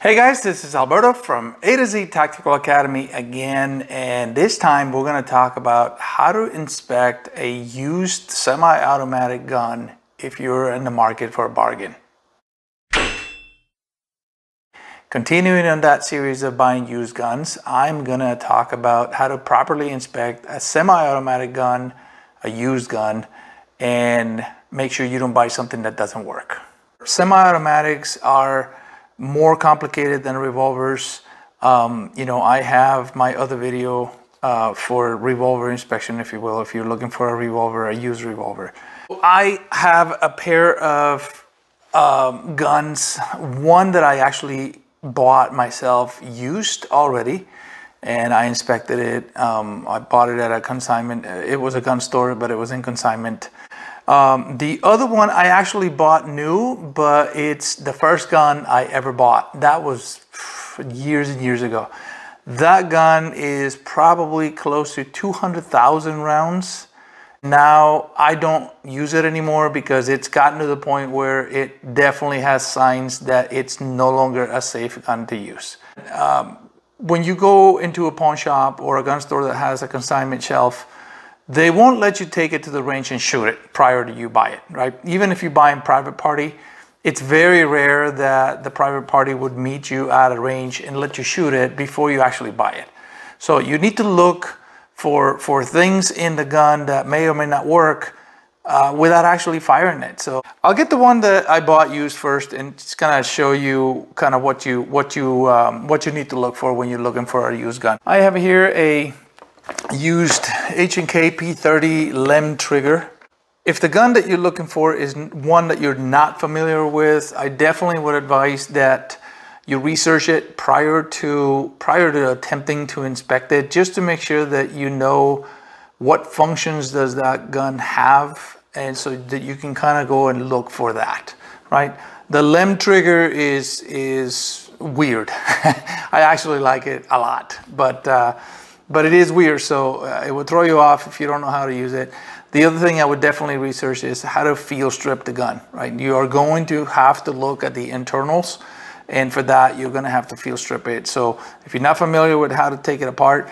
Hey guys, this is Alberto from A to Z Tactical Academy again, and this time we're going to talk about how to inspect a used semi-automatic gun if you're in the market for a bargain. Continuing on that series of buying used guns, I'm going to talk about how to properly inspect a semi-automatic gun, a used gun, and make sure you don't buy something that doesn't work. Semi-automatics are more complicated than revolvers. I have my other video for revolver inspection, if you will, if you're looking for a revolver, a used revolver. I have a pair of guns, one that I actually bought myself used already, and I inspected it. I bought it at a consignment. It was a gun store, but it was in consignment. The other one I actually bought new, but it's the first gun I ever bought. That was years and years ago. That gun is probably close to 200,000 rounds. Now I don't use it anymore because it's gotten to the point where it definitely has signs that it's no longer a safe gun to use. When you go into a pawn shop or a gun store that has a consignment shelf, they won't let you take it to the range and shoot it prior to you buy it, right? Even if you buy in private party, it's very rare that the private party would meet you at a range and let you shoot it before you actually buy it. So you need to look for things in the gun that may or may not work without actually firing it. So I'll get the one that I bought used first and just kind of show you kind of what you need to look for when you're looking for a used gun. I have here a used H&K P30 LEM trigger. If the gun that you're looking for is one that you're not familiar with, I definitely would advise that you research it prior to attempting to inspect it, just to make sure that you know what functions does that gun have, and so that you can kind of go and look for that, right? The LEM trigger is weird. I actually like it a lot, but it is weird, so it will throw you off if you don't know how to use it. The other thing I would definitely research is how to feel strip the gun, right? You are going to have to look at the internals, and for that, you're gonna have to feel strip it. So if you're not familiar with how to take it apart,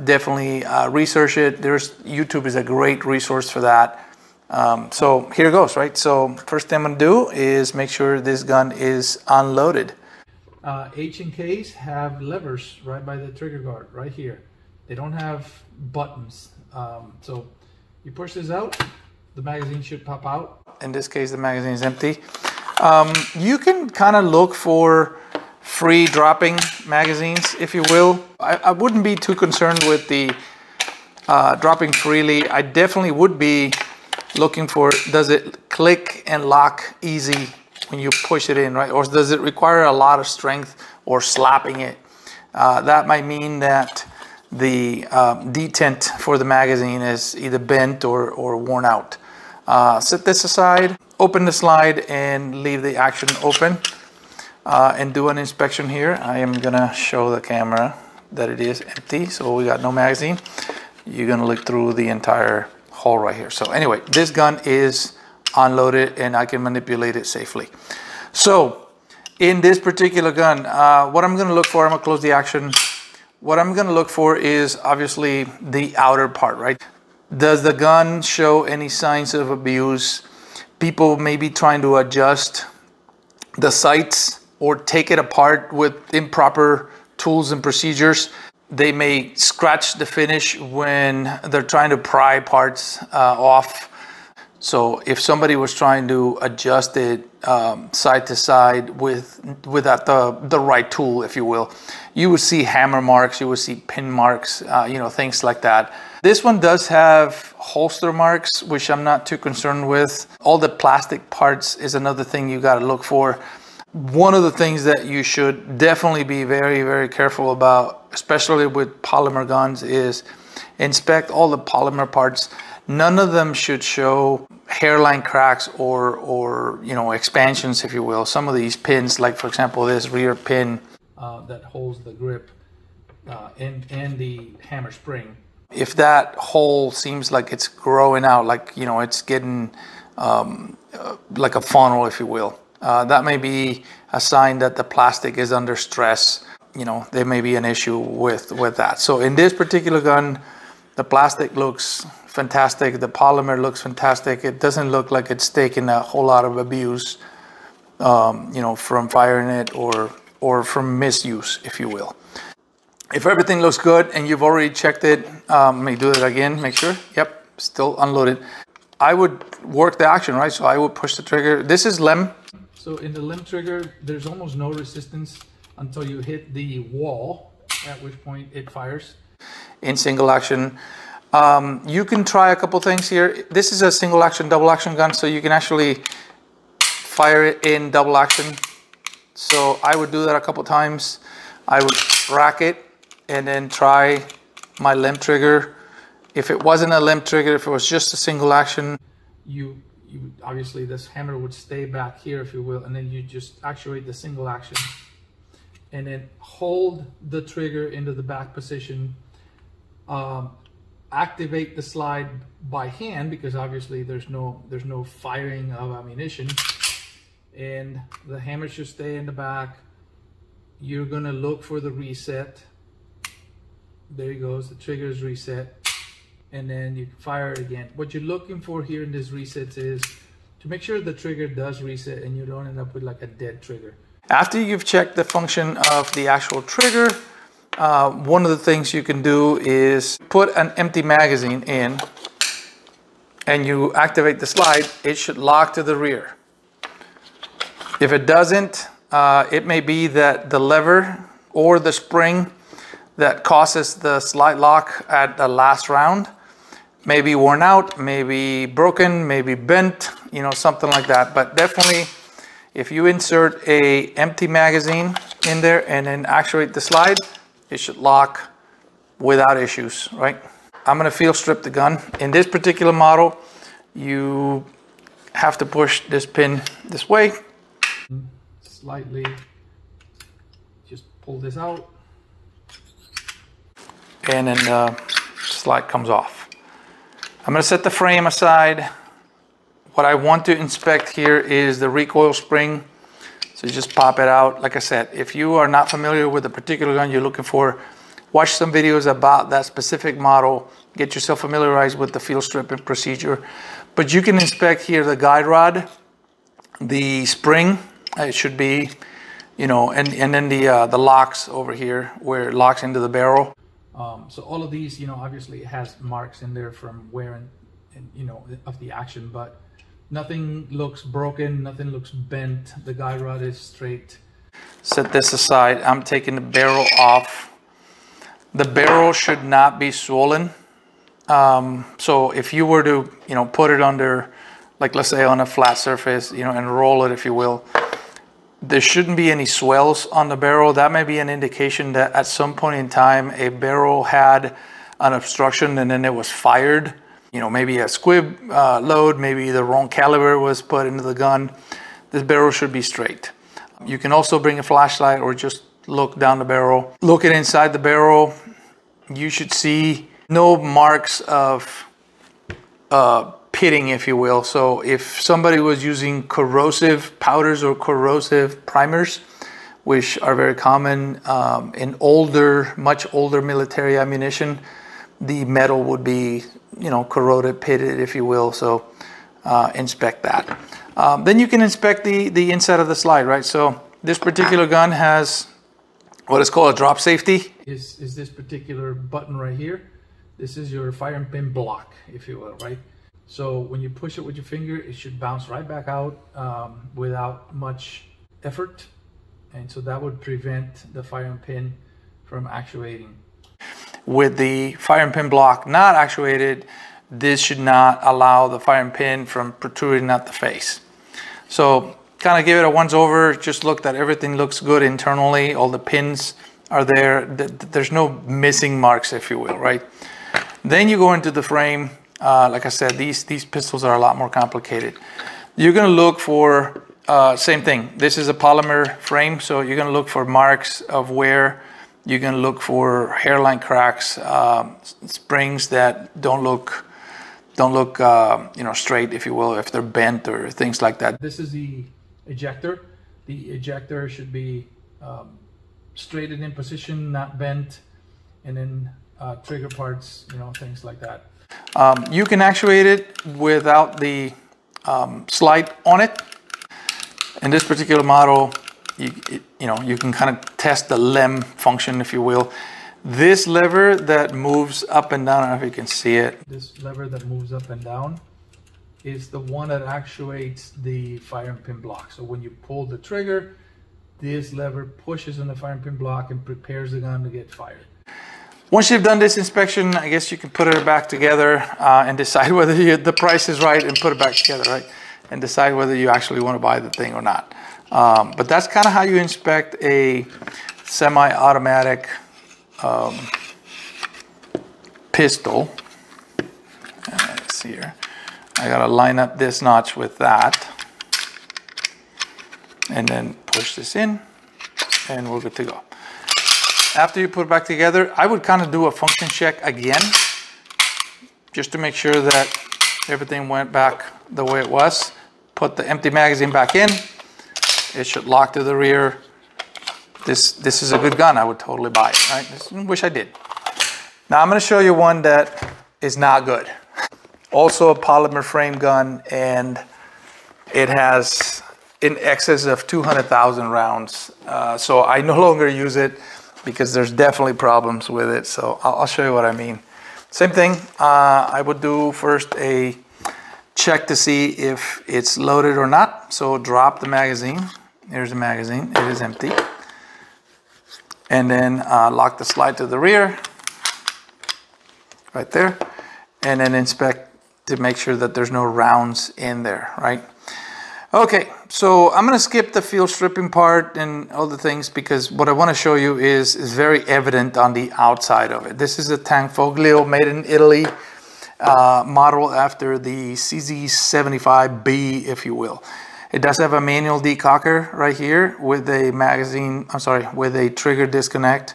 definitely research it. YouTube is a great resource for that. So here it goes, right? So first thing I'm gonna do is make sure this gun is unloaded. H&Ks have levers right by the trigger guard, right here. They don't have buttons. So you push this out, the magazine should pop out. In this case, the magazine is empty. You can kind of look for free dropping magazines, if you will. I wouldn't be too concerned with the dropping freely. I definitely would be looking for, does it click and lock easy when you push it in, right? Or does it require a lot of strength or slapping it? That might mean that the detent for the magazine is either bent or worn out. Set this aside, open the slide and leave the action open and do an inspection here. I am gonna show the camera that it is empty, so we got no magazine. You're gonna look through the entire hole right here. So anyway, this gun is unloaded and I can manipulate it safely. So in this particular gun, what I'm gonna look for, I'm gonna close the action. What I'm gonna look for is obviously the outer part, right? Does the gun show any signs of abuse? People may be trying to adjust the sights or take it apart with improper tools and procedures. They may scratch the finish when they're trying to pry parts off. So if somebody was trying to adjust it side to side without the right tool, if you will, you would see hammer marks, you would see pin marks, things like that. This one does have holster marks, which I'm not too concerned with. All the plastic parts is another thing you got to look for. One of the things that you should definitely be very, very careful about, especially with polymer guns, is inspect all the polymer parts. None of them should show hairline cracks or expansions, if you will. Some of these pins, like for example this rear pin that holds the grip and the hammer spring, if that hole seems like it's growing out, like it's getting like a funnel, if you will, That may be a sign that the plastic is under stress. You know, there may be an issue with that. So in this particular gun, the plastic looks fantastic. The polymer looks fantastic. It doesn't look like it's taken a whole lot of abuse, you know, from firing it or from misuse, if you will. If everything looks good and you've already checked it, let me do it again, make sure. Yep, still unloaded. I would work the action, right? So I would push the trigger. This is LEM. So in the LEM trigger, there's almost no resistance until you hit the wall, at which point it fires. In single action, you can try a couple things here. This is a single action, double action gun, so you can actually fire it in double action. So I would do that a couple times. I would rack it and then try my LEM trigger. If it wasn't a LEM trigger, if it was just a single action, you obviously this hammer would stay back here, if you will, and then you just actuate the single action and then hold the trigger into the back position. Activate the slide by hand, because obviously there's no firing of ammunition, and the hammer should stay in the back. You're gonna look for the reset. There he goes, the trigger is reset, and then you fire it again. What you're looking for here in this resets is to make sure the trigger does reset and you don't end up with like a dead trigger. After you've checked the function of the actual trigger, one of the things you can do is put an empty magazine in and you activate the slide. It should lock to the rear. If it doesn't, it may be that the lever or the spring that causes the slide lock at the last round may be worn out, maybe broken, maybe bent, you know, something like that. But definitely, if you insert a empty magazine in there and then actuate the slide, it should lock without issues, right? I'm gonna field strip the gun. In this particular model, you have to push this pin this way. Slightly, just pull this out. And then the slide comes off. I'm gonna set the frame aside. What I want to inspect here is the recoil spring. So you just pop it out. Like I said, if you are not familiar with the particular gun you're looking for, watch some videos about that specific model, get yourself familiarized with the field stripping procedure. But you can inspect here the guide rod, the spring, it should be, you know, and then the locks over here where it locks into the barrel. So all of these, you know, obviously it has marks in there from wear and you know, of the action, but nothing looks broken, nothing looks bent. The guide rod is straight. Set this aside. I'm taking the barrel off. The barrel should not be swollen. So if you were to, you know, put it under, like let's say on a flat surface, you know, and roll it, if you will, there shouldn't be any swells on the barrel. That may be an indication that at some point in time a barrel had an obstruction and then it was fired. You know, maybe a squib load, maybe the wrong caliber was put into the gun. This barrel should be straight. You can also bring a flashlight or just look down the barrel. Looking inside the barrel, you should see no marks of pitting, if you will. So if somebody was using corrosive powders or corrosive primers, which are very common in older, much older military ammunition, the metal would be, you know, corroded, pitted, if you will. So inspect that. Then you can inspect the inside of the slide, right? So this particular gun has what is called a drop safety. Is this particular button right here. This is your firing pin block, if you will, right? So when you push it with your finger, it should bounce right back out without much effort. And so that would prevent the firing pin from actuating. With the firing pin block not actuated, this should not allow the firing pin from protruding out the face. So kind of give it a once over, just look that everything looks good internally, all the pins are there, there's no missing marks, if you will, right? Then you go into the frame. Like I said, these pistols are a lot more complicated. You're gonna look for, same thing, this is a polymer frame, so you're gonna look for marks of wear. You're gonna look for hairline cracks, springs that don't look you know, straight, if you will, if they're bent or things like that. This is the ejector. The ejector should be straightened in position, not bent, and then trigger parts, you know, things like that. You can actuate it without the slide on it. In this particular model, you can kind of test the lem function, if you will. This lever that moves up and down, I don't know if you can see it. This lever that moves up and down is the one that actuates the firing pin block. So when you pull the trigger, this lever pushes on the firing pin block and prepares the gun to get fired. Once you've done this inspection, I guess you can put it back together and decide whether the price is right, and put it back together, right? And decide whether you actually want to buy the thing or not. But that's kind of how you inspect a semi-automatic pistol. Let's see here. I gotta line up this notch with that, and then push this in, and we're good to go. After you put it back together, I would kind of do a function check again, just to make sure that everything went back the way it was. Put the empty magazine back in. It should lock to the rear. This is a good gun. I would totally buy it, right? I wish I did. Now I'm going to show you one that is not good. Also a polymer frame gun, and it has in excess of 200,000 rounds. So I no longer use it because there's definitely problems with it. So I'll show you what I mean. Same thing. I would do first a check to see if it's loaded or not. So drop the magazine. Here's the magazine. It is empty. And then lock the slide to the rear, right there. And then inspect to make sure that there's no rounds in there, right? Okay, so I'm gonna skip the field stripping part and all the things, because what I wanna show you is very evident on the outside of it. This is a Tanfoglio made in Italy, model after the CZ75B, if you will. It does have a manual decocker right here with a with a trigger disconnect.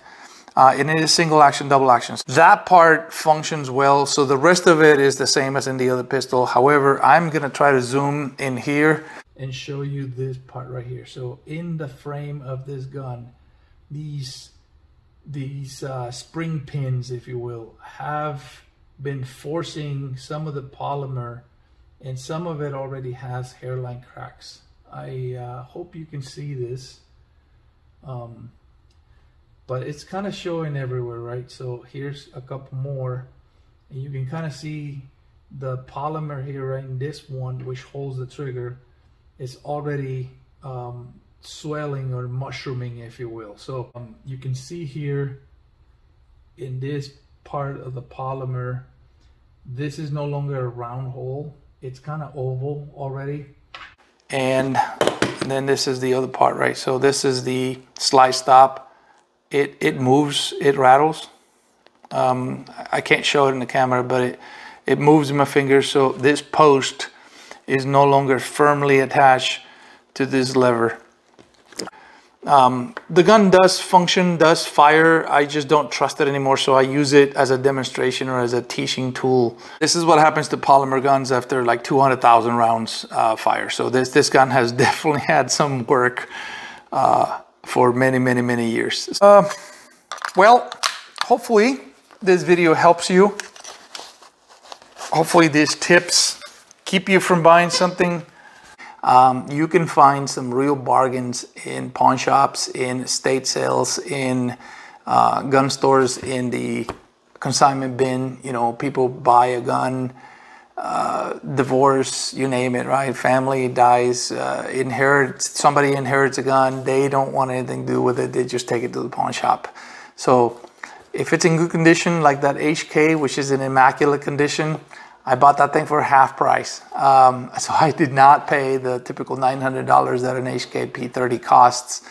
And it is single action, double action. That part functions well, so the rest of it is the same as in the other pistol. However, I'm gonna try to zoom in here and show you this part right here. So in the frame of this gun, these spring pins, if you will, have been forcing some of the polymer, and some of it already has hairline cracks. I hope you can see this. But it's kind of showing everywhere, right? So here's a couple more, and you can kind of see the polymer here, right? In this one, which holds the trigger, is already swelling or mushrooming, if you will. So you can see here in this part of the polymer, this is no longer a round hole. It's kind of oval already. And then this is the other part, right? So this is the slide stop. It moves, it rattles. I can't show it in the camera, but it moves in my fingers. So this post is no longer firmly attached to this lever. The gun does function, does fire. I just don't trust it anymore, so I use it as a demonstration or as a teaching tool. This is what happens to polymer guns after like 200,000 rounds fire. So this gun has definitely had some work for many years. Well, hopefully this video helps you. Hopefully these tips keep you from buying something. You can find some real bargains in pawn shops, in estate sales, in gun stores, in the consignment bin. You know, people buy a gun, divorce, you name it, right? Family dies, somebody inherits a gun. They don't want anything to do with it. They just take it to the pawn shop. So if it's in good condition, like that HK, which is in immaculate condition, I bought that thing for half price. So I did not pay the typical $900 that an HK P30 costs.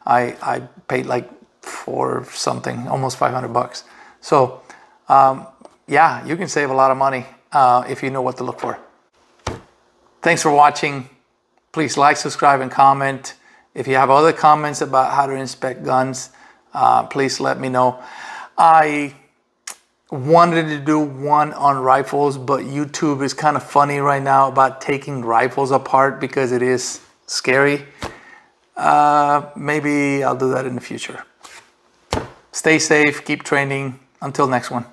I paid like for something, almost 500 bucks. So yeah, you can save a lot of money if you know what to look for. Thanks for watching. Please like, subscribe, and comment. If you have other comments about how to inspect guns, please let me know. I wanted to do one on rifles, but YouTube is kind of funny right now about taking rifles apart because it is scary. maybe I'll do that in the future. Stay safe, keep training. Until next one.